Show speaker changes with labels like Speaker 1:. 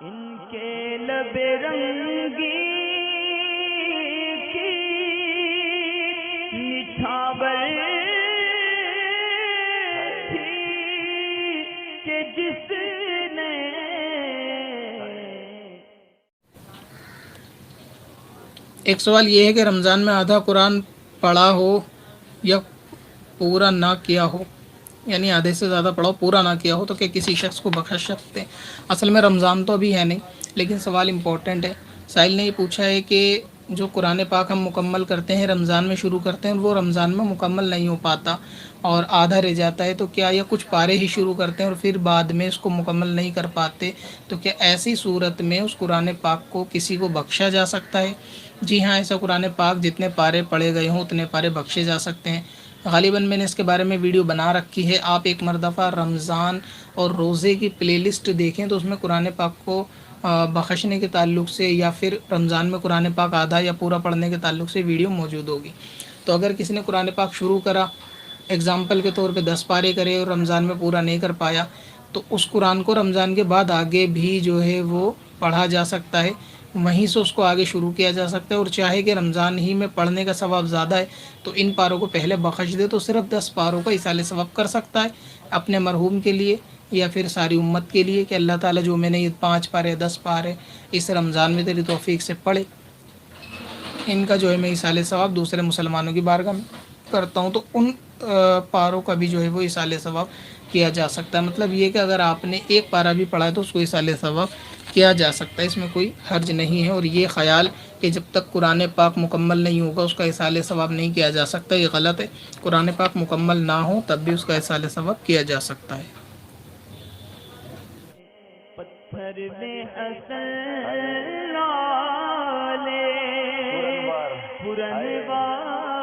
Speaker 1: ان کے لب رنگی کی نچھاور تھی کہ جس نے
Speaker 2: ایک سوال یہ ہے کہ رمضان میں آدھا قرآن پڑھا ہو یا پورا نہ کیا ہو، یعنی آدھے سے زیادہ پڑھا ہو پورا نہ کیا ہو، تو کیا کسی شخص کو بخش سکتے ہیں؟ اصل میں رمضان تو ابھی ہے نہیں، لیکن سوال امپورٹنٹ ہے۔ سائل نے یہ پوچھا ہے کہ جو قرآن پاک ہم مکمل کرتے ہیں، رمضان میں شروع کرتے ہیں، وہ رمضان میں مکمل نہیں ہو پاتا اور آدھا رہ جاتا ہے، تو کیا یہ کچھ پارے ہی شروع کرتے ہیں اور پھر بعد میں اس کو مکمل نہیں کر پاتے، تو کیا ایسی صورت میں اس قرآن پاک کو کسی کو بخشا جا سکتا ہے؟ جی ہاں، ایسا قرآن پاک جتنے پارے پڑھے گئے ہوں اتنے پارے بخشے جا سکتے ہیں۔ غالباً میں نے اس کے بارے میں ویڈیو بنا رکھی ہے، آپ ایک مرتبہ رمضان اور روزے کی پلے لسٹ دیکھیں تو اس میں قرآن پاک کو بخشنے کے تعلق سے یا پھر رمضان میں قرآن پاک آدھا یا پورا پڑھنے کے تعلق سے ویڈیو موجود ہوگی۔ تو اگر کسی نے قرآن پاک شروع کرا، اگزامپل کے طور پہ 10 پارے کرے اور رمضان میں پورا نہیں کر پایا، تو اس قرآن کو رمضان کے بعد آگے بھی جو ہے وہ پڑھا جا سکتا ہے، وہیں سے اس کو آگے شروع کیا جا سکتا ہے، اور چاہے کہ رمضان ہی میں پڑھنے کا ثواب زیادہ ہے تو ان پاروں کو پہلے بخش دے تو صرف 10 پاروں کا ایصال ثواب کر سکتا ہے اپنے مرحوم کے لیے یا پھر ساری امت کے لیے، کہ اللہ تعالیٰ جو میں نے یہ 5 پارے 10 پارے اس رمضان میں تیری توفیق سے پڑھے، ان کا جو ہے میں ایصال ثواب دوسرے مسلمانوں کی بارگاہ میں کرتا ہوں، تو ان پاروں کا بھی جو ہے وہ ایصال ثواب کیا جا سکتا ہے۔ مطلب یہ کہ اگر آپ نے ایک پارہ بھی پڑھا ہے تو اس کو ایصال ثواب کیا جا سکتا ہے، اس میں کوئی حرج نہیں ہے۔ اور یہ خیال کہ جب تک قرآن پاک مکمل نہیں ہوگا اس کا ایصال ثواب نہیں کیا جا سکتا، یہ غلط ہے۔ قرآن پاک مکمل نہ ہو تب بھی اس کا ایصال ثواب کیا جا سکتا ہے۔
Speaker 1: پتھر میں حسن لالے پرنوار